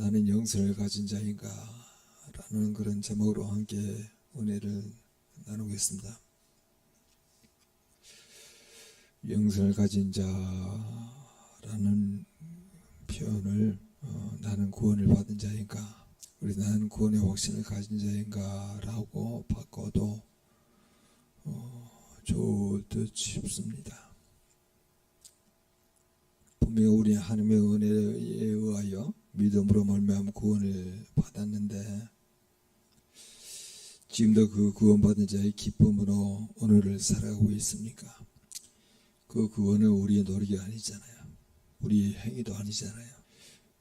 나는 영생을 가진 자인가 라는 그런 제목으로 함께 은혜를 나누겠습니다. 영생을 가진 자라는 표현을 나는 구원을 받은 자인가, 우리 나는 구원의 확신을 가진 자인가 라고 바꿔도 좋을 듯 싶습니다. 분명히 우리 하나님의 은혜에 의하여 믿음으로 말미암아 구원을 받았는데, 지금도 그 구원받은 자의 기쁨으로 오늘을 살아가고 있습니까? 그 구원은 우리의 노력이 아니잖아요. 우리의 행위도 아니잖아요.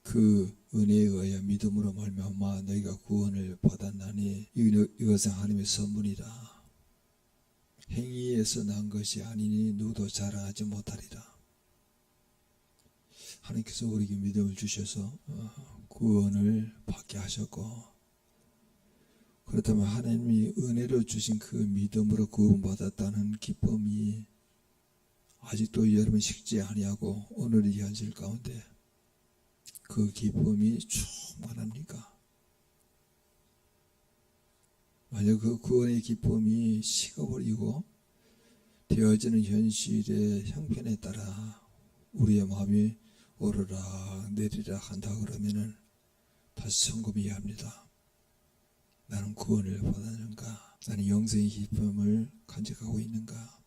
그 은혜에 의하여 믿음으로 말미암아 너희가 구원을 받았나니 이것은 하나님의 선물이라. 행위에서 난 것이 아니니 누구도 자랑하지 못하리라. 하나님께서 우리에게 믿음을 주셔서 구원을 받게 하셨고, 그렇다면 하나님이 은혜로 주신 그 믿음으로 구원받았다는 기쁨이 아직도 여러분 식지 아니하고 오늘의 현실 가운데 그 기쁨이 충만합니까? 만약 그 구원의 기쁨이 식어버리고 되어지는 현실의 형편에 따라 우리의 마음이 오르락 내리락 한다 그러면은 다시 점검해야 합니다. 나는 구원을 받았는가? 나는 영생의 기쁨을 간직하고 있는가?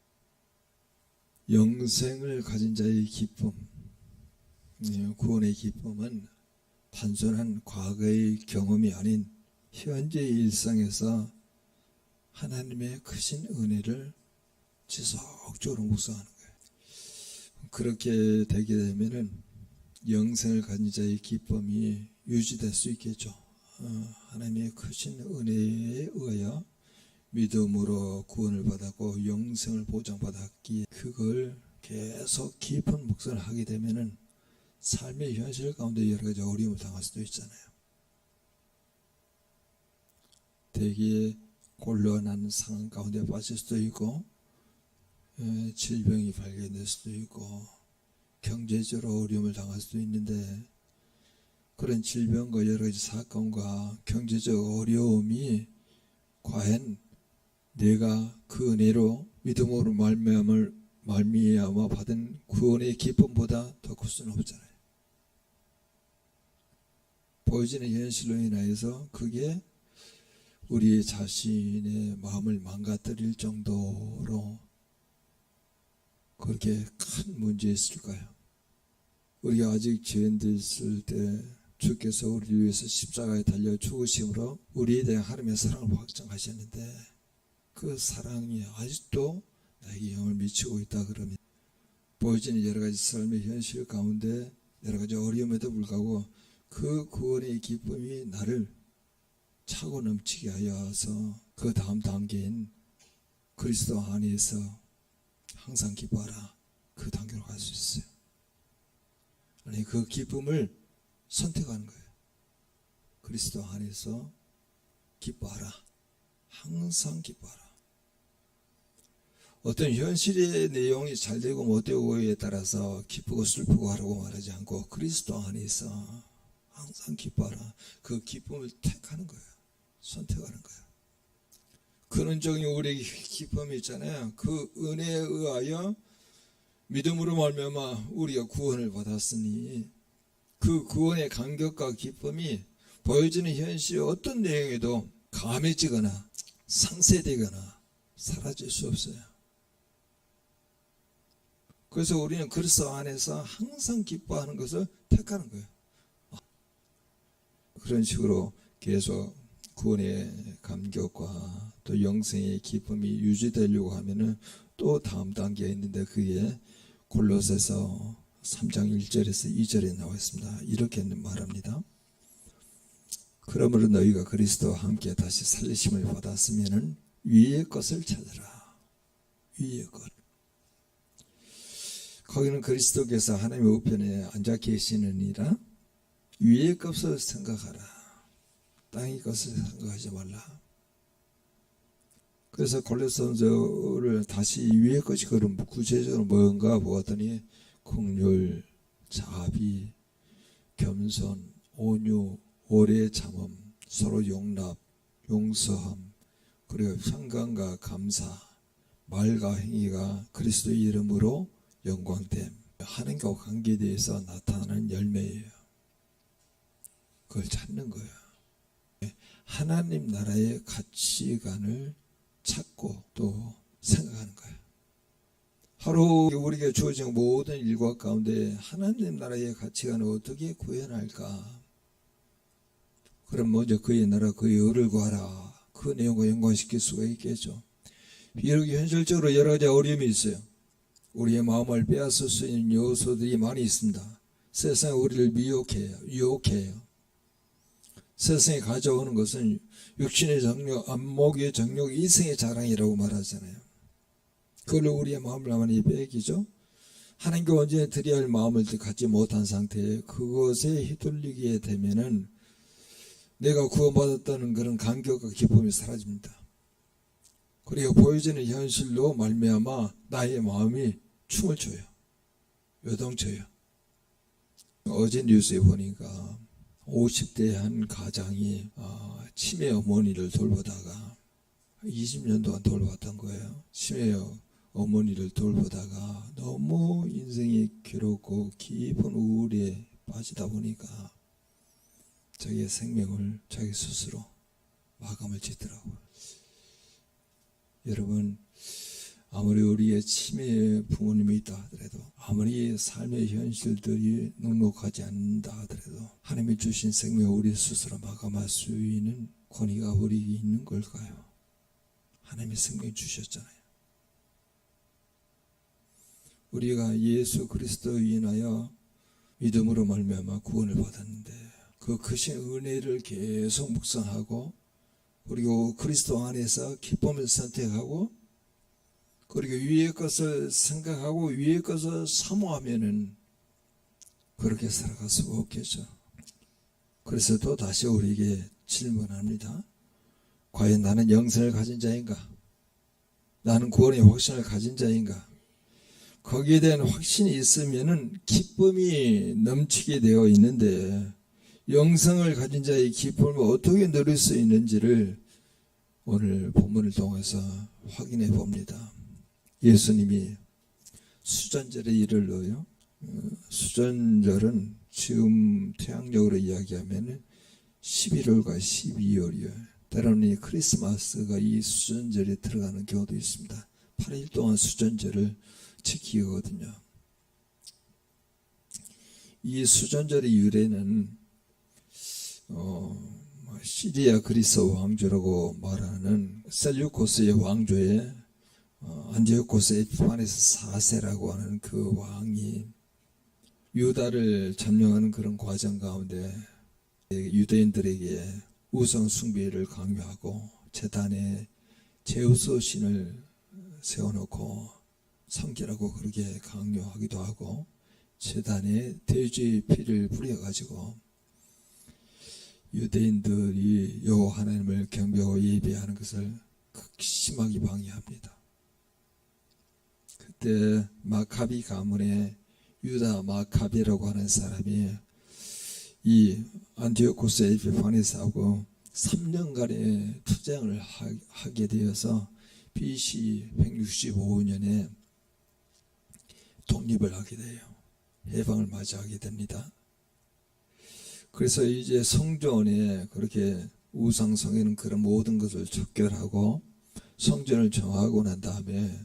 영생을 가진 자의 기쁨, 구원의 기쁨은 단순한 과거의 경험이 아닌 현재의 일상에서 하나님의 크신 은혜를 지속적으로 묵상하는 거예요. 그렇게 되게 되면은 영생을 가진 자의 기쁨이 유지될 수 있겠죠. 하나님의 크신 은혜에 의하여 믿음으로 구원을 받았고 영생을 보장받았기에 그걸 계속 깊은 묵상을 하게 되면은 삶의 현실 가운데 여러 가지 어려움을 당할 수도 있잖아요. 되게 곤란한 상황 가운데 빠질 수도 있고, 질병이 발견될 수도 있고, 경제적으로 어려움을 당할 수도 있는데, 그런 질병과 여러 가지 사건과 경제적 어려움이 과연 내가 그 은혜로 믿음으로 말미암아 받은 구원의 기쁨보다 더 클 수는 없잖아요. 보여지는 현실로 인하여서 그게 우리 자신의 마음을 망가뜨릴 정도로 그렇게 큰 문제였을까요? 우리가 아직 죄인됐을 때 주께서 우리를 위해서 십자가에 달려 죽으심으로 우리에 대한 하나님의 사랑을 확정하셨는데, 그 사랑이 아직도 나에게 영향을 미치고 있다 그러면 보여지는 여러 가지 삶의 현실 가운데 여러 가지 어려움에도 불구하고 그 구원의 기쁨이 나를 차고 넘치게 하여서 그 다음 단계인 그리스도 안에서 항상 기뻐하라, 그 단계로 갈 수 있어요. 아니, 그 기쁨을 선택하는 거예요. 그리스도 안에서 기뻐하라, 항상 기뻐하라. 어떤 현실의 내용이 잘 되고 못 되고에 따라서 기쁘고 슬프고 하라고 말하지 않고 그리스도 안에서 항상 기뻐하라, 그 기쁨을 택하는 거예요. 선택하는 거예요. 근원적인 우리에게 기쁨이 있잖아요. 그 은혜에 의하여 믿음으로 말미암아 우리가 구원을 받았으니 그 구원의 감격과 기쁨이 보여지는 현실의 어떤 내용에도 감해지거나 상쇄되거나 사라질 수 없어요. 그래서 우리는 그리스도 안에서 항상 기뻐하는 것을 택하는 거예요. 그런 식으로 계속 구원의 감격과 또 영생의 기쁨이 유지되려고 하면은 또 다음 단계가 있는데, 그게 골로새서 3장 1절에서 2절에 나와 있습니다. 이렇게 말합니다. 그러므로 너희가 그리스도와 함께 다시 살리심을 받았으면은 위의 것을 찾으라. 위의 것. 거기는 그리스도께서 하나님의 우편에 앉아 계시느니라. 위의 것을 생각하라. 땅의 것을 생각하지 말라. 그래서 골로새서를 다시 위의 것이 그럼 구체적으로 뭔가 보았더니 긍휼, 자비, 겸손, 온유, 오래 참음, 서로 용납, 용서함, 그리고 평강과 감사, 말과 행위가 그리스도의 이름으로 영광됨. 하나님과 관계에 대해서 나타나는 열매예요. 그걸 찾는 거예요. 하나님 나라의 가치관을 찾고 또 생각하는 거예요. 하루 우리에게 주어진 모든 일과 가운데 하나님 나라의 가치관을 어떻게 구현할까? 그럼 먼저 그의 나라, 그의 의를 구하라. 그 내용과 연관시킬 수가 있겠죠. 이렇게 현실적으로 여러 가지 어려움이 있어요. 우리의 마음을 빼앗을 수 있는 요소들이 많이 있습니다. 세상이 우리를 유혹해요. 세상에 가져오는 것은 육신의 정욕, 안목의 정욕, 이성의 자랑이라고 말하잖아요. 그걸로 우리의 마음을 많이 빼기죠. 하나님께 온전히 드려야 할 마음을 갖지 못한 상태에 그것에 휘둘리게 되면은 내가 구원받았다는 그런 감격과 기쁨이 사라집니다. 그리고 보여지는 현실로 말미암아 나의 마음이 춤을 춰요. 요동쳐요. 어제 뉴스에 보니까 50대 한 가장이 치매 어머니를 돌보다가 20년 동안 돌봤던 거예요. 치매 어머니를 돌보다가 너무 인생이 괴롭고 깊은 우울에 빠지다 보니까 자기의 생명을 자기 스스로 마감을 짓더라고요. 여러분, 아무리 우리의 치매 부모님이 있다 하더라도, 아무리 삶의 현실들이 넉넉하지 않는다 하더라도 하나님이 주신 생명을 우리 스스로 마감할 수 있는 권위가 우리에게 있는 걸까요? 하나님이 생명 주셨잖아요. 우리가 예수 그리스도에 인하여 믿음으로 말미암아 구원을 받았는데 그 크신 은혜를 계속 묵상하고, 그리고 그리스도 안에서 기쁨을 선택하고, 그리고 위의 것을 생각하고 위의 것을 사모하면은 그렇게 살아갈 수가 없겠죠. 그래서 또 다시 우리에게 질문합니다. 과연 나는 영생을 가진 자인가? 나는 구원의 확신을 가진 자인가? 거기에 대한 확신이 있으면은 기쁨이 넘치게 되어 있는데, 영생을 가진 자의 기쁨을 어떻게 누릴 수 있는지를 오늘 본문을 통해서 확인해 봅니다. 예수님이 수전절의 일을 넣어요. 수전절은 지금 태양력으로 이야기하면 11월과 12월이에요. 때로는 이 크리스마스가 이 수전절에 들어가는 경우도 있습니다. 8일 동안 수전절을 지키거든요. 이 수전절의 유래는 시리아 그리스 왕조라고 말하는 셀류코스의 왕조의 안티오코스 에피파네스 4세라고 하는 그 왕이 유다를 점령하는 그런 과정 가운데 유대인들에게 우상 숭배를 강요하고 제단에 제우스 신을 세워놓고 섬기라고 그렇게 강요하기도 하고, 제단에 돼지 피를 뿌려가지고 유대인들이 여호와 하나님을 경배하고 예배하는 것을 극심하게 방해합니다. 그때 마카비 가문의 유다 마카비라고 하는 사람이 이 안티오코스 에피파네스하고 3년간의 투쟁을 하게 되어서 BC 165년에 독립을 하게 돼요. 해방을 맞이하게 됩니다. 그래서 이제 성전에 그렇게 우상성에는 그런 모든 것을 척결하고 성전을 정하고 난 다음에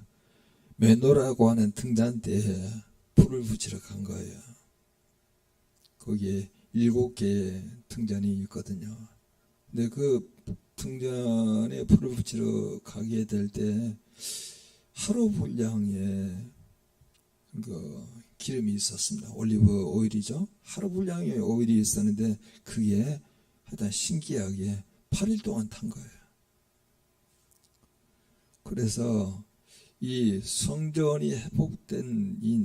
메노라고 하는 등잔대에 불을 붙이러 간 거예요. 거기에 7개의 등잔이 있거든요. 근데 그 등잔에 불을 붙이러 가게 될 때 하루 분량의 그 기름이 있었습니다. 올리브 오일이죠. 하루 분량의 오일이 있었는데 그게 하여튼 신기하게 8일 동안 탄 거예요. 그래서 이 성전이 회복된 이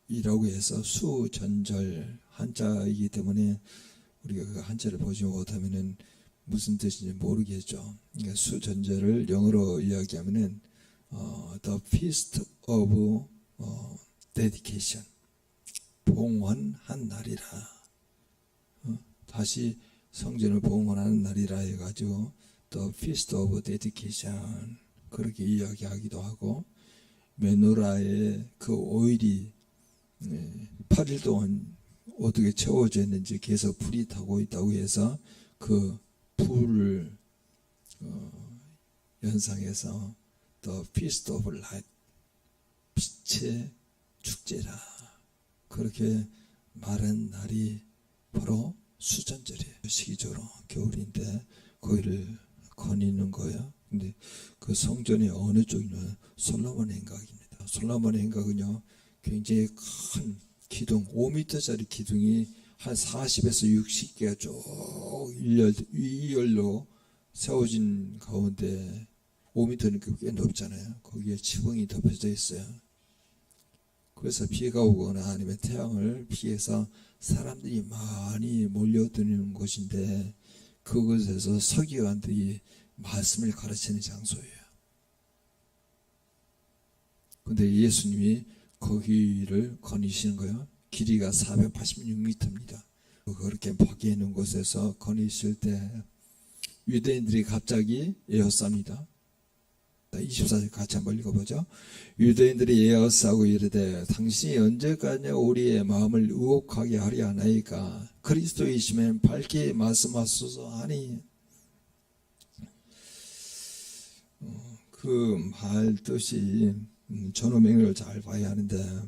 날이라고 해서 수전절, 한자이기 때문에 우리가 그 한자를 보지 못하면은 무슨 뜻인지 모르겠죠. 그러니까 수전절을 영어로 이야기하면은 The Feast of Dedication, 봉헌한 날이라 다시 성전을 봉헌하는 날이라 해가지고 The Feast of Dedication 그렇게 이야기하기도 하고, 메노라의 그 오일이 8일 동안 어떻게 채워져 있는지 계속 불이 타고 있다고 해서 그 불을 연상해서 The Feast of Light, 빛의 축제라 그렇게 말한 날이 바로 수전절이에요. 시기적으로 겨울인데 거기를 거니는 거예요. 근데 그 성전이 어느 쪽이냐, 솔로몬 행각입니다. 솔로몬 행각은요 굉장히 큰 기둥, 5m짜리 기둥이 한 40에서 60개가 쭉 이열로 세워진 가운데 5m니까 꽤 높잖아요. 거기에 지붕이 덮여져 있어요. 그래서 비가 오거나 아니면 태양을 피해서 사람들이 많이 몰려드는 곳인데, 그곳에서 서기관들이 말씀을 가르치는 장소예요. 근데 예수님이 거기를 거니시는 거예요. 길이가 486m입니다. 그렇게 밖에 있는 곳에서 거니실 때 유대인들이 갑자기 에워쌉니다. 24절 같이 한번 읽어보죠. 유대인들이 에워싸고 이르되 당신이 언제까지 우리의 마음을 의혹하게 하려 하나이까? 그리스도이시면 밝히 말씀하소서 하니, 그 말 뜻이 전후맹을 잘 봐야 하는데,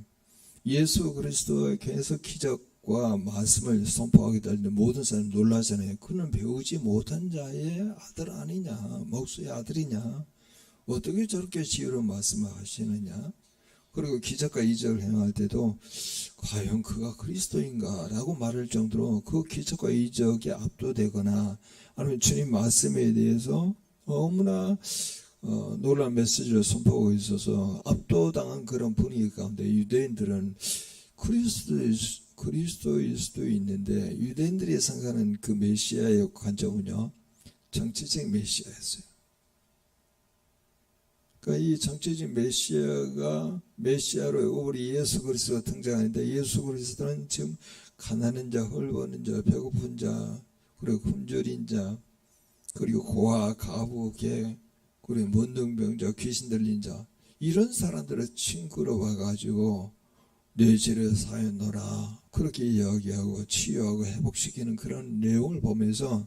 예수 그리스도의 계속 기적과 말씀을 선포하게 될 때 모든 사람이 놀라잖아요. 그는 배우지 못한 자의 아들 아니냐, 목수의 아들이냐, 어떻게 저렇게 지혜로 말씀을 하시느냐. 그리고 기적과 이적을 행할 때도 과연 그가 그리스도인가 라고 말할 정도로 그 기적과 이적에 압도되거나 아니면 주님 말씀에 대해서 너무나 놀라운 메시지를 선포하고 있어서 압도당한 그런 분위기 가운데 유대인들은 그리스도일 수도 있는데, 유대인들이 생각하는 그 메시아의 관점은요 정치적 메시아였어요. 그러니까 이 정치적 메시아로 우리 예수 그리스도가 등장하는데, 예수 그리스도는 지금 가난한 자, 헐벗는 자, 배고픈 자, 그리고 굶주린 자, 그리고 고아, 가부, 개, 그리고 문둥병자, 귀신 들린 자, 이런 사람들을 친구로 봐가지고 내 죄를 사하였노라 그렇게 이야기하고 치유하고 회복시키는 그런 내용을 보면서,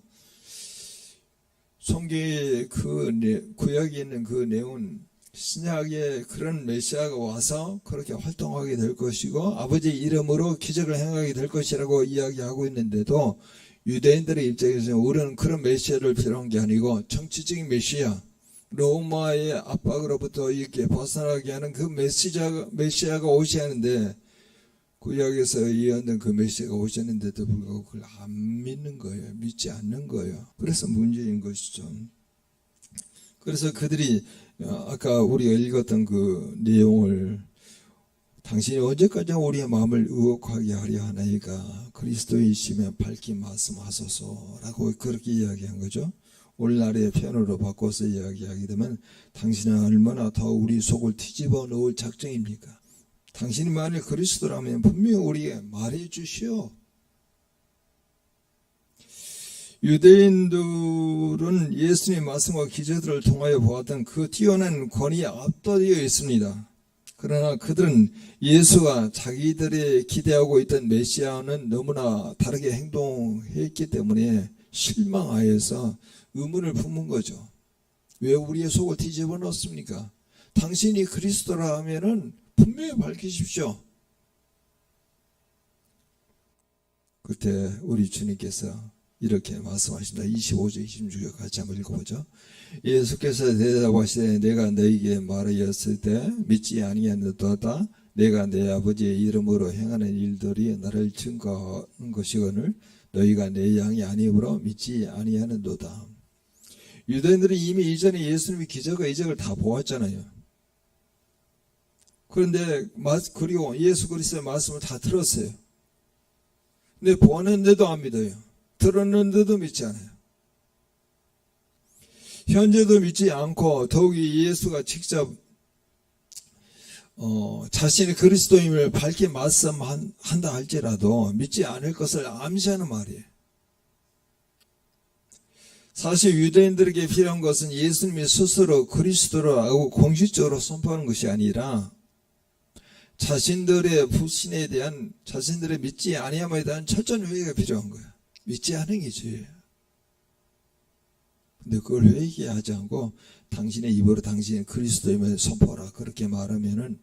성경의 구약에 있는 그 내용은 신약에 그런 메시아가 와서 그렇게 활동하게 될 것이고 아버지 이름으로 기적을 행하게 될 것이라고 이야기하고 있는데도, 유대인들의 입장에서는 우리는 그런 메시아를 필요한 게 아니고 정치적인 메시아, 로마의 압박으로부터 이렇게 벗어나게 하는 그 메시아가 오셔야 하는데, 구약에서 예언된 그 메시아가 오셨는데도 불구하고 그걸 안 믿는 거예요. 믿지 않는 거예요. 그래서 문제인 것이죠. 그래서 그들이 아까 우리가 읽었던 그 내용을, 당신이 언제까지 우리의 마음을 의혹하게 하려 하나이까? 그리스도이시면 밝히 말씀하소서라고 그렇게 이야기한 거죠. 오늘날의 표현으로 바꿔서 이야기하게 되면, 당신은 얼마나 더 우리 속을 뒤집어 놓을 작정입니까? 당신이 만일 그리스도라면 분명히 우리에게 말해 주시오. 유대인들은 예수님의 말씀과 기적들을 통하여 보았던 그 뛰어난 권위에 압도되어 있습니다. 그러나 그들은 예수가 자기들이 기대하고 있던 메시아는 너무나 다르게 행동했기 때문에 실망하여서 의문을 품은 거죠. 왜 우리의 속을 뒤집어 놓습니까? 당신이 그리스도라 하면은 분명히 밝히십시오. 그때 우리 주님께서 이렇게 말씀하신다. 25절 26절 같이 한번 읽어보죠. 예수께서 대답하시되 내가 너에게 말하였을 때 믿지 아니하였도다. 내가 내 아버지의 이름으로 행하는 일들이 나를 증거하는 것이거늘 너희가 내 양이 아니므로 믿지 아니하는도다. 유대인들이 이미 이전에 예수님의 기적과 이적을 다 보았잖아요. 그런데 그리고 예수 그리스도의 말씀을 다 들었어요. 근데 보았는데도 안 믿어요. 들었는데도 믿지 않아요. 현재도 믿지 않고, 더욱이 예수가 직접 자신의 그리스도임을 밝게 말씀한다 할지라도 믿지 않을 것을 암시하는 말이에요. 사실 유대인들에게 필요한 것은 예수님이 스스로 그리스도라고 공식적으로 선포하는 것이 아니라 자신들의 불신에 대한, 자신들의 믿지 아니함에 대한 철저한 회개가 필요한 거야. 믿지 않은 게 죄예요. 근데 그걸 회개하지 않고 당신의 입으로 당신이 그리스도임을 선포하라 그렇게 말하면은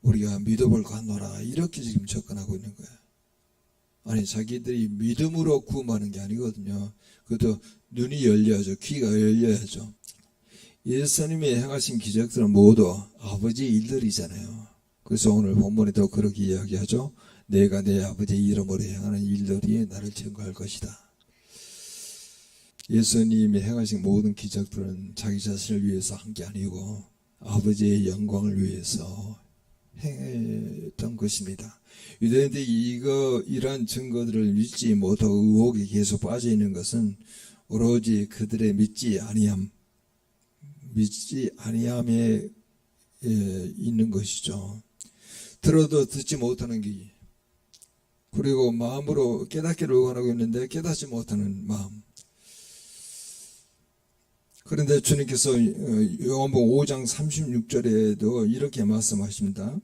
우리가 믿어볼 가노라 이렇게 지금 접근하고 있는 거야. 아니, 자기들이 믿음으로 구원하는 게 아니거든요. 그것도 눈이 열려야죠. 귀가 열려야죠. 예수님이 행하신 기적들은 모두 아버지 일들이잖아요. 그래서 오늘 본문에도 그렇게 이야기하죠. 내가 내 아버지의 이름으로 행하는 일들이 나를 증거할 것이다. 예수님이 행하신 모든 기적들은 자기 자신을 위해서 한 게 아니고 아버지의 영광을 위해서 행했던 것입니다. 유대인들이 이러한 증거들을 믿지 못하고 의혹에 계속 빠져 있는 것은 오로지 그들의 믿지 아니함에 있는 것이죠. 들어도 듣지 못하는 게, 그리고 마음으로 깨닫기를 원하고 있는데 깨닫지 못하는 마음. 그런데 주님께서 요한복음 5장 36절에도 이렇게 말씀하십니다.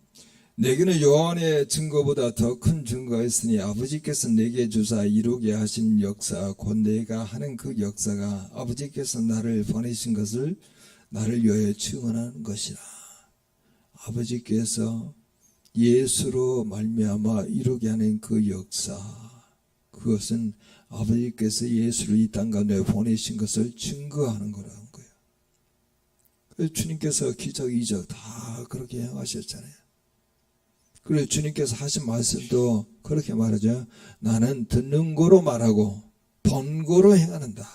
내게는 요한의 증거보다 더 큰 증거가 있으니 아버지께서 내게 주사 이루게 하신 역사, 곧 내가 하는 그 역사가 아버지께서 나를 보내신 것을 나를 위하여 증언하는 것이라. 아버지께서 예수로 말미암아 이루게 하는 그 역사, 그것은 아버지께서 예수를 이 땅 가운데 보내신 것을 증거하는 거라는 거예요. 그래서 주님께서 기적, 이적 다 그렇게 행하셨잖아요. 그래서 주님께서 하신 말씀도 그렇게 말하죠. 나는 듣는 거로 말하고 본 거로 행하는다.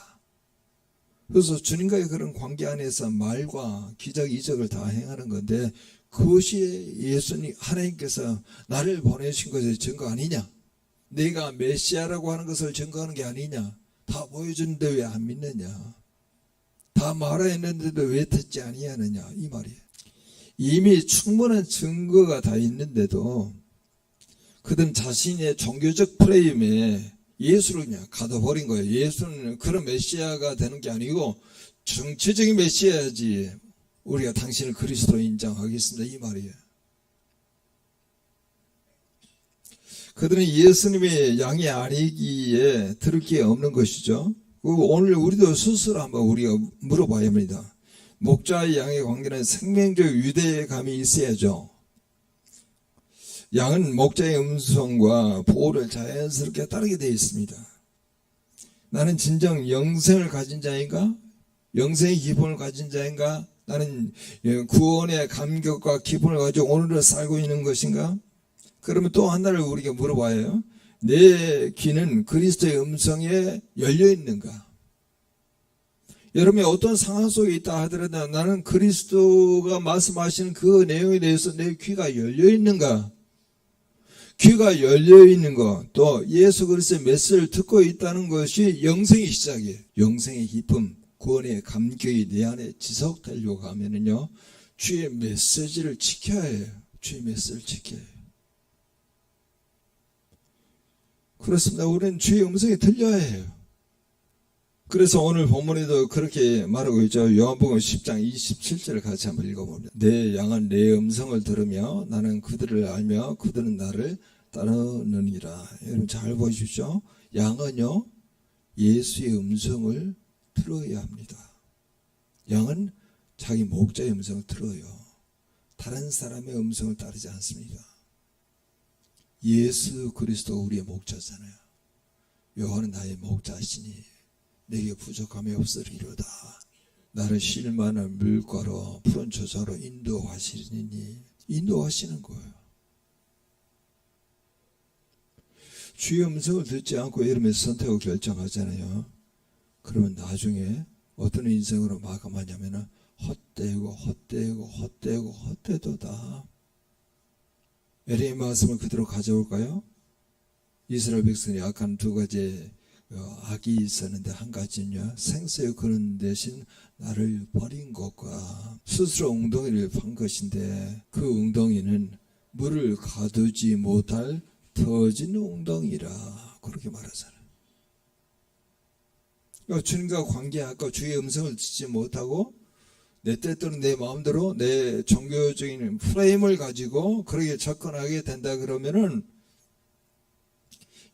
그래서 주님과의 그런 관계 안에서 말과 기적, 이적을 다 행하는 건데 그것이 예수님, 하나님께서 나를 보내신 것의 증거 아니냐? 내가 메시아라고 하는 것을 증거하는 게 아니냐? 다 보여주는데 왜 안 믿느냐? 다 말하였는데도 왜 듣지 아니하느냐? 이 말이에요. 이미 충분한 증거가 다 있는데도 그들은 자신의 종교적 프레임에 예수를 그냥 가둬버린 거예요. 예수는 그런 메시아가 되는 게 아니고 정치적인 메시아야지 우리가 당신을 그리스도로 인정하겠습니다. 이 말이에요. 그들은 예수님의 양이 아니기에 들을 게 없는 것이죠. 오늘 우리도 스스로 한번 우리가 물어봐야 합니다. 목자와 양의 관계는 생명적 유대감이 있어야죠. 양은 목자의 음성과 보호를 자연스럽게 따르게 되어 있습니다. 나는 진정 영생을 가진 자인가? 영생의 기쁨을 가진 자인가? 나는 구원의 감격과 기쁨을 가지고 오늘을 살고 있는 것인가? 그러면 또 하나를 우리가 물어봐야 해요. 내 귀는 그리스도의 음성에 열려 있는가? 여러분이 어떤 상황 속에 있다 하더라도 나는 그리스도가 말씀하시는 그 내용에 대해서 내 귀가 열려 있는가? 귀가 열려 있는 것, 또 예수 그리스도의 메시지를 듣고 있다는 것이 영생의 시작이에요. 영생의 기쁨, 구원의 감격이 내 안에 지속되려고 하면은요, 주의 메시지를 지켜야 해요. 주의 메시지를 지켜야 해요. 그렇습니다. 우리는 주의 음성이 들려야 해요. 그래서 오늘 본문에도 그렇게 말하고 있죠. 요한복음 10장 27절을 같이 한번 읽어봅니다. 내 양은 내 음성을 들으며 나는 그들을 알며 그들은 나를 따르느니라. 여러분 잘 보십시오. 양은요, 예수의 음성을 들어야 합니다. 양은 자기 목자의 음성을 들어요. 다른 사람의 음성을 따르지 않습니다. 예수 그리스도 우리의 목자잖아요. 여호와는 나의 목자시니 내게 부족함이 없으리로다. 나를 쉴만한 물가로 푸른 저자로 인도하시니, 인도하시는 거예요. 주의 음성을 듣지 않고 여러분이 선택을 결정하잖아요. 그러면 나중에 어떤 인생으로 마감하냐면 헛되도다. 에레미야 말씀을 그대로 가져올까요? 이스라엘 백성이 악한 두 가지 악이 있었는데 한 가지는요, 생수의 그런 대신 나를 버린 것과 스스로 웅덩이를 판 것인데 그 웅덩이는 물을 가두지 못할 터진 웅덩이라 그렇게 말하잖아요. 주님과 관계하고 주의 음성을 듣지 못하고 내 뜻대로 내 마음대로 내 종교적인 프레임을 가지고 그렇게 접근하게 된다 그러면은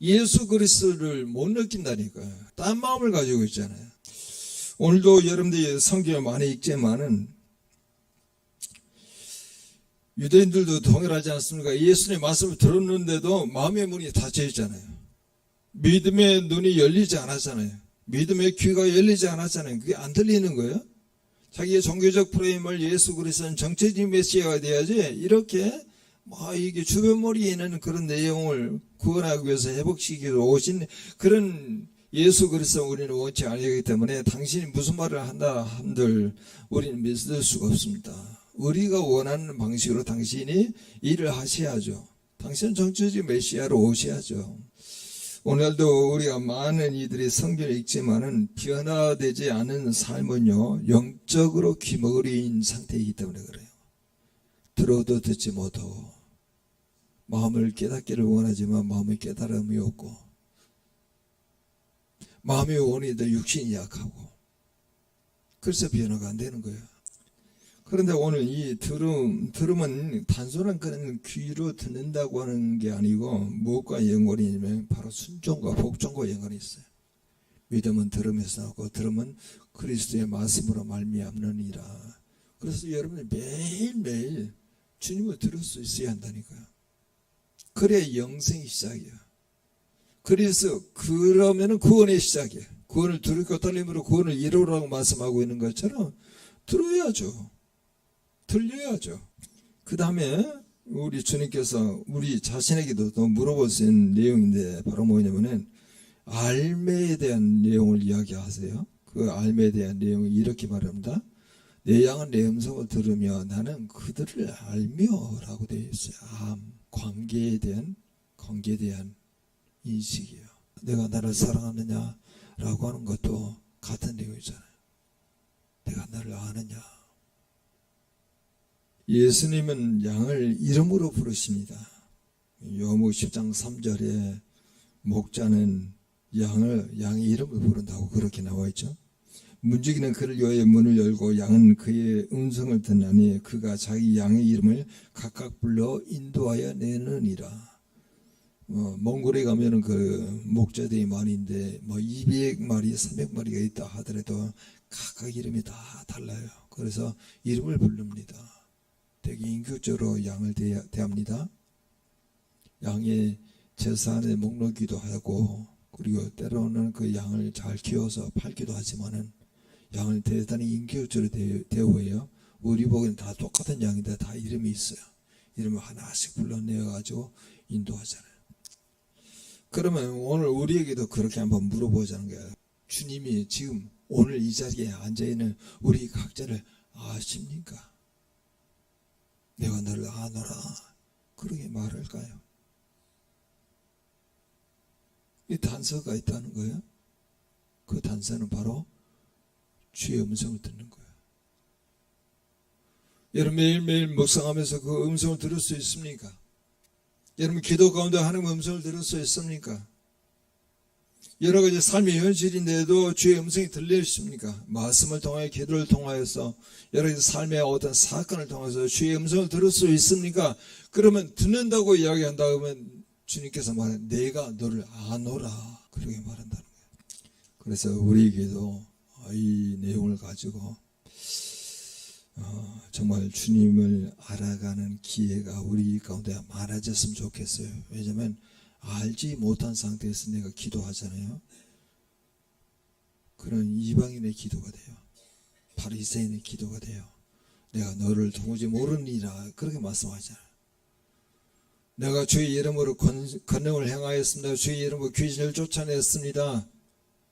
예수 그리스도를 못 느낀다니까요. 딴 마음을 가지고 있잖아요. 오늘도 여러분들이 성경을 많이 읽지만은 유대인들도 동일하지 않습니까? 예수님의 말씀을 들었는데도 마음의 문이 닫혀 있잖아요. 믿음의 눈이 열리지 않았잖아요. 믿음의 귀가 열리지 않았잖아요. 그게 안 들리는 거예요. 자기의 종교적 프레임을 예수 그리스도는 정체적인 메시아가 돼야지 이렇게 이게 주변머리에 있는 그런 내용을 구원하기 위해서 회복시키러 오신 그런 예수 그리스도 우리는 원치 아니기 때문에 당신이 무슨 말을 한다 한들 우리는 믿을 수가 없습니다. 우리가 원하는 방식으로 당신이 일을 하셔야죠. 당신은 정치적 메시아로 오셔야죠. 오늘도 우리가 많은 이들이 성경을 읽지만은 변화되지 않은 삶은요 영적으로 귀머거리인 상태이기 때문에 그래요. 들어도 듣지 못하고 마음을 깨닫기를 원하지만 마음의 깨달음이 없고 마음의 원이도 육신이 약하고 그래서 변화가 안 되는 거예요. 그런데 오늘 이 들음은 단순한 그런 귀로 듣는다고 하는 게 아니고 무엇과 연관이 있냐면 바로 순종과 복종과 연관이 있어요. 믿음은 들음에서 나오고 들음은 그리스도의 말씀으로 말미암느니라. 그래서 여러분이 매일매일 주님을 들을 수 있어야 한다니까요. 그래야 영생이 시작이에요. 그래서 그러면은 구원의 시작이에요. 구원을 들고 떨림으로 구원을 이루라고 말씀하고 있는 것처럼 들어야죠. 들려야죠. 그 다음에 우리 주님께서 우리 자신에게도 또 물어볼 수 있는 내용인데 바로 뭐냐면은 알매에 대한 내용을 이야기하세요. 그 알매에 대한 내용을 이렇게 말합니다. 내 양은 내 음성을 들으며 나는 그들을 알며 라고 되어 있어요. 관계에 대한 인식이에요. 내가 나를 사랑하느냐 라고 하는 것도 같은 내용이잖아요. 내가 나를 아느냐. 예수님은 양을 이름으로 부르십니다. 요한복음 10장 3절에 목자는 양의 이름을 부른다고 그렇게 나와 있죠. 문지기는 그를 위하여 문을 열고 양은 그의 음성을 듣나니 그가 자기 양의 이름을 각각 불러 인도하여 내느니라. 몽골에 가면은 그 목자들이 많은데 200마리, 300마리가 있다 하더라도 각각 이름이 다 달라요. 그래서 이름을 부릅니다. 되게 인격적으로 양을 대합니다. 양의 제사안에 목록기도 하고 그리고 때로는 그 양을 잘 키워서 팔기도 하지만은 양을 대단히 인격적으로 대우해요. 우리 보기엔 다 똑같은 양인데 다 이름이 있어요. 이름을 하나씩 불러내어가지고 인도하잖아요. 그러면 오늘 우리에게도 그렇게 한번 물어보자는 거예요. 주님이 지금 오늘 이 자리에 앉아있는 우리 각자를 아십니까? 내가 너를 아노라 그렇게 말할까요? 이 단서가 있다는 거예요. 그 단서는 바로 주의 음성을 듣는 거예요. 여러분 매일매일 묵상하면서 그 음성을 들을 수 있습니까? 여러분 기도 가운데 하나님의 음성을 들을 수 있습니까? 여러 가지 삶의 현실인데도 주의 음성이 들리십니까? 말씀을 통하여 기도를 통하여서 여러 가지 삶의 어떤 사건을 통해서 주의 음성을 들을 수 있습니까? 그러면 듣는다고 이야기한다 그러면 주님께서 말해 내가 너를 아노라 그렇게 말한다는 거예요. 그래서 우리에게도 이 내용을 가지고 정말 주님을 알아가는 기회가 우리 가운데 많아졌으면 좋겠어요. 왜냐하면 알지 못한 상태에서 내가 기도하잖아요. 그런 이방인의 기도가 돼요. 바리새인의 기도가 돼요. 내가 너를 도무지 모르니라 그렇게 말씀하잖아요. 내가 주의 이름으로 권능을 행하였습니다. 주의 이름으로 귀신을 쫓아냈습니다.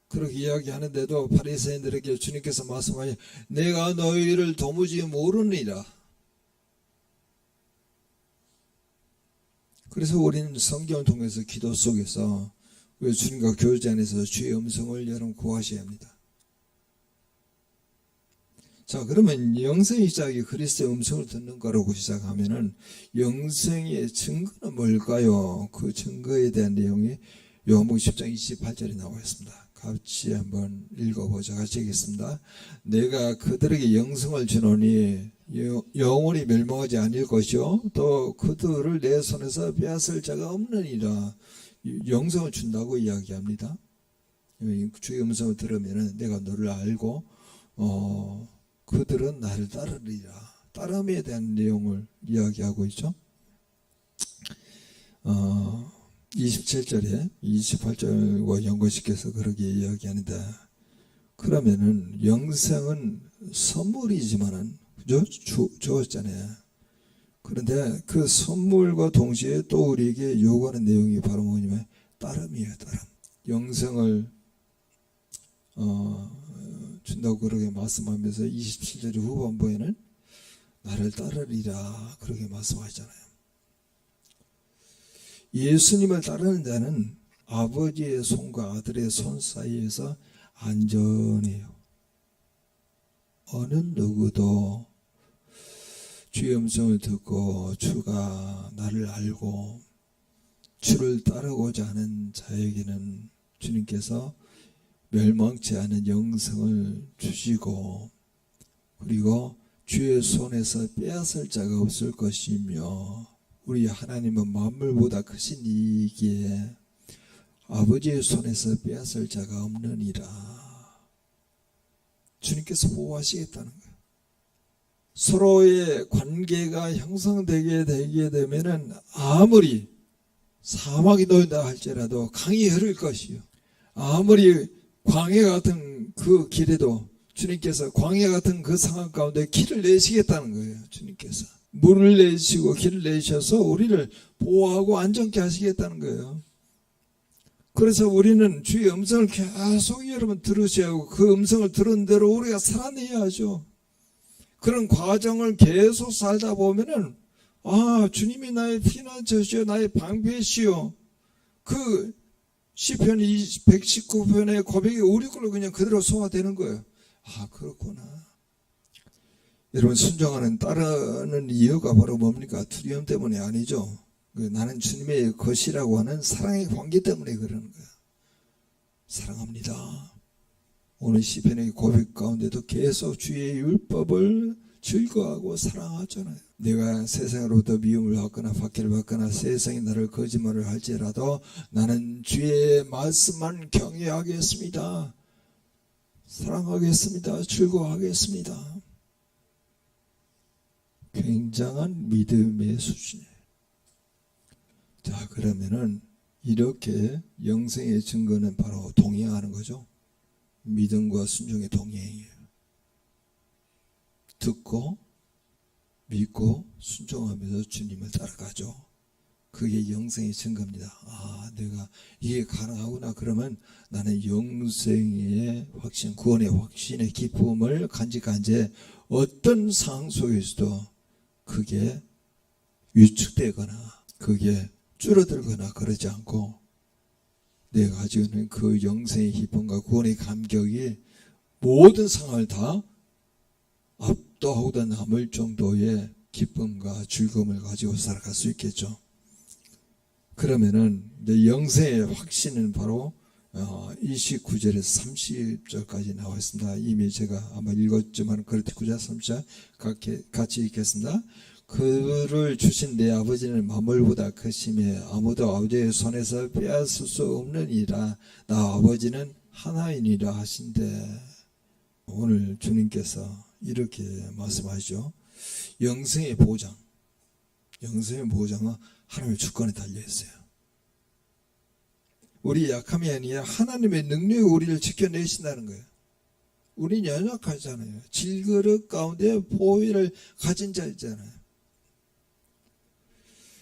그렇게 이야기하는데도 바리새인들에게 주님께서 말씀하니 내가 너희를 도무지 모르니라. 그래서 우리는 성경을 통해서 기도 속에서 우리 주님과 교제 안에서 주의 음성을 여러분 구하셔야 합니다. 자, 그러면 영생의 시작이 그리스도의 음성을 듣는 거라고 시작하면은 영생의 증거는 뭘까요? 그 증거에 대한 내용이 요한복음 10장 28절에 나와 있습니다. 같이 한번 읽어보자. 같이 읽겠습니다. 내가 그들에게 영생을 주노니 영원히 멸망하지 않을 것이요 또 그들을 내 손에서 빼앗을 자가 없느니라. 영생을 준다고 이야기합니다. 주의 음성을 들으면 내가 너를 알고 그들은 나를 따르리라. 따름에 대한 내용을 이야기하고 있죠. 27절에 28절과 연관시켜서 그렇게 이야기하는데, 그러면은 영생은 선물이지만은 그죠? 주었잖아요. 그런데 그 선물과 동시에 또 우리에게 요구하는 내용이 바로 뭐냐면 따름이에요. 따름. 영생을 준다고 그렇게 말씀하면서 27절 후반부에는 나를 따르리라 그렇게 말씀하잖아요. 예수님을 따르는 자는 아버지의 손과 아들의 손 사이에서 안전해요. 어느 누구도 주의 음성을 듣고 주가 나를 알고 주를 따르고자 하는 자에게는 주님께서 멸망치 않은 영생을 주시고, 그리고 주의 손에서 빼앗을 자가 없을 것이며, 우리 하나님은 만물보다 크신 이기에 아버지의 손에서 빼앗을 자가 없느니라. 주님께서 보호하시겠다는 거예요. 서로의 관계가 형성되게 되면은 아무리 사막이 놓인다 할지라도 강이 흐를 것이요, 아무리 광야 같은 그 길에도 주님께서 광야 같은 그 상황 가운데 길을 내시겠다는 거예요. 주님께서 물을 내시고 길을 내셔서 우리를 보호하고 안전케 하시겠다는 거예요. 그래서 우리는 주의 음성을 계속 여러분 들으셔야 하고, 그 음성을 들은 대로 우리가 살아내야 하죠. 그런 과정을 계속 살다 보면은 주님이 나의 피난처시요 나의 방패시요, 그 시편 119편의 고백이 우리 걸로 그냥 그대로 소화되는 거예요. 그렇구나. 여러분, 순종하는 따르는 이유가 바로 뭡니까? 두려움 때문이 아니죠. 나는 주님의 것이라고 하는 사랑의 관계 때문에 그러는 거예요. 사랑합니다. 오늘 시편의 고백 가운데도 계속 주의 율법을 즐거워하고 사랑하잖아요. 내가 세상으로부터 미움을 받거나 박해를 받거나 세상이 나를 거짓말을 할지라도 나는 주의 말씀만 경외하겠습니다. 사랑하겠습니다. 즐거워하겠습니다. 굉장한 믿음의 수준이에요. 자, 그러면은 이렇게 영생의 증거는 바로 동행하는 거죠. 믿음과 순종의 동행이에요. 듣고 믿고 순종하면서 주님을 따라가죠. 그게 영생의 증거입니다. 내가 이게 가능하구나. 그러면 나는 영생의 확신, 구원의 확신의 기쁨을 간직한 채 어떤 상황 속에서도 그게 위축되거나 그게 줄어들거나 그러지 않고, 내가 가지고 있는 그 영생의 기쁨과 구원의 감격이 모든 상황을 다 압도하고 남을 정도의 기쁨과 즐거움을 가지고 살아갈 수 있겠죠. 그러면은 내 영생의 확신은 바로 29절에서 30절까지 나와 있습니다. 이미 제가 아마 읽었지만 그렇게 9절 30절 같이 읽겠습니다. 그를 주신 내 아버지는 만물보다 크심에 아무도 아버지의 손에서 빼앗을 수 없느니라. 나 아버지는 하나이니라 하신대. 오늘 주님께서 이렇게 말씀하시죠. 영생의 보장, 영생의 보장은 하나님의 주권에 달려있어요. 우리 약함이 아니라 하나님의 능력이 우리를 지켜내신다는 거예요. 우리는 연약하잖아요. 질그릇 가운데 보혈을 가진 자이잖아요.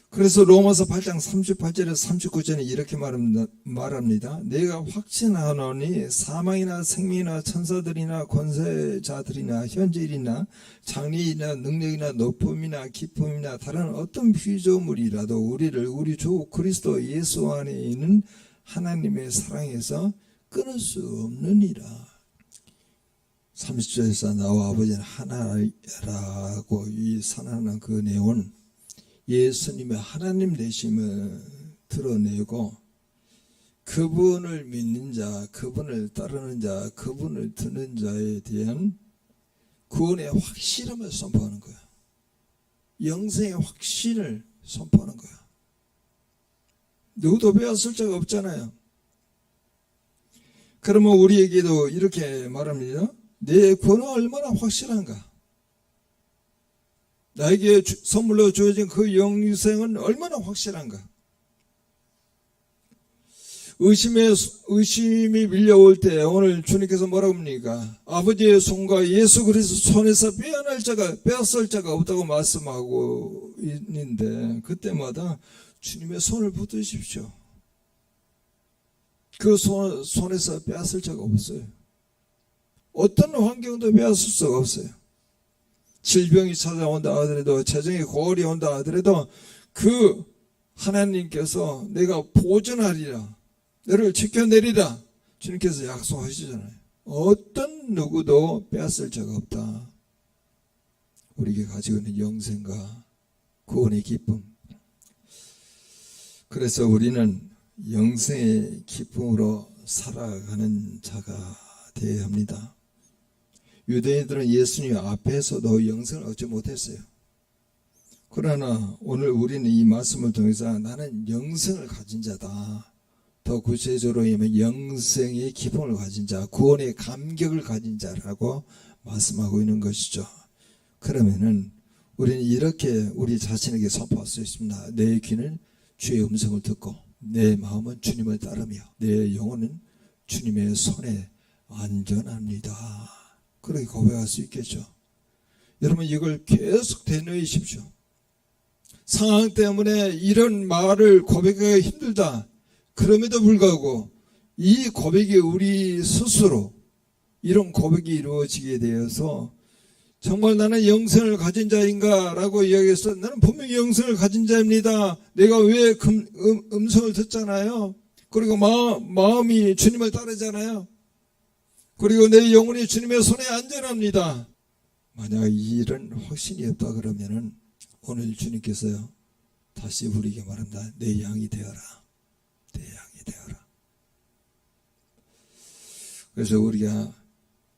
그래서 로마서 8장 38절에서 39절에 이렇게 말합니다. 내가 확신하노니 사망이나 생명이나 천사들이나 권세자들이나 현재일이나 장래이나 능력이나 높음이나 기쁨이나 다른 어떤 피조물이라도 우리를 우리 주 그리스도 예수 안에 있는 하나님의 사랑에서 끊을 수 없느니라. 30절에서 나와 아버지는 하나라고 이 선언한 그 내용은 예수님의 하나님 되심을 드러내고, 그분을 믿는 자, 그분을 따르는 자, 그분을 듣는 자에 대한 구원의 확실함을 선포하는 거야. 영생의 확신을 선포하는 거야. 누구도 배웠을 적 없잖아요. 그러면 우리에게도 이렇게 말합니다. 내 구원은 얼마나 확실한가? 나에게 선물로 주어진 그 영생은 얼마나 확실한가? 의심이 밀려올 때 오늘 주님께서 뭐라고 합니까? 아버지의 손과 예수 그리스도 손에서 빼앗을 자가 없다고 말씀하고 있는데, 그때마다 주님의 손을 붙드십시오. 그 손에서 빼앗을 자가 없어요. 어떤 환경도 빼앗을 수가 없어요. 질병이 찾아온다 하더라도, 재정의 고열이 온다 하더라도 그 하나님께서 내가 보존하리라, 너를 지켜내리라 주님께서 약속하시잖아요. 어떤 누구도 빼앗을 자가 없다. 우리에게 가지고 있는 영생과 구원의 기쁨. 그래서 우리는 영생의 기쁨으로 살아가는 자가 되어야 합니다. 유대인들은 예수님 앞에서도 영생을 얻지 못했어요. 그러나 오늘 우리는 이 말씀을 통해서 나는 영생을 가진 자다, 더 구체적으로 하면 영생의 기쁨을 가진 자, 구원의 감격을 가진 자라고 말씀하고 있는 것이죠. 그러면은 우리는 이렇게 우리 자신에게 선포할 수 있습니다. 내 귀는 주의 음성을 듣고 내 마음은 주님을 따르며 내 영혼은 주님의 손에 안전합니다. 그렇게 고백할 수 있겠죠. 여러분, 이걸 계속 되뇌이십시오. 상황 때문에 이런 말을 고백하기가 힘들다. 그럼에도 불구하고 이 고백이 우리 스스로 이런 고백이 이루어지게 되어서 정말 나는 영생을 가진 자인가 라고 이야기해서 나는 분명히 영생을 가진 자입니다. 내가 왜 음성을 듣잖아요. 그리고 마음이 주님을 따르잖아요. 그리고 내 영혼이 주님의 손에 안전합니다. 만약 이런 확신이 없다 그러면은 오늘 주님께서요 다시 우리에게 말합니다. 내 양이 되어라. 내 양이 되어라. 그래서 우리가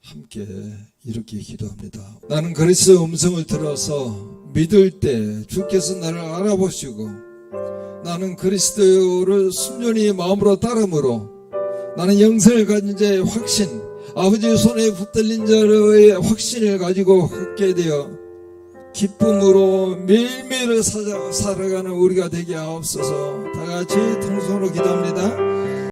함께 이렇게 기도합니다. 나는 그리스도의 음성을 들어서 믿을 때 주께서 나를 알아보시고 나는 그리스도를 순전히 마음으로 따름으로 나는 영생을 가진 자의 확신, 아버지의 손에 붙들린 자의 확신을 가지고 갖게 되어 기쁨으로 매일매일 살아가는 우리가 되게 하옵소서. 다 같이 통성으로 기도합니다.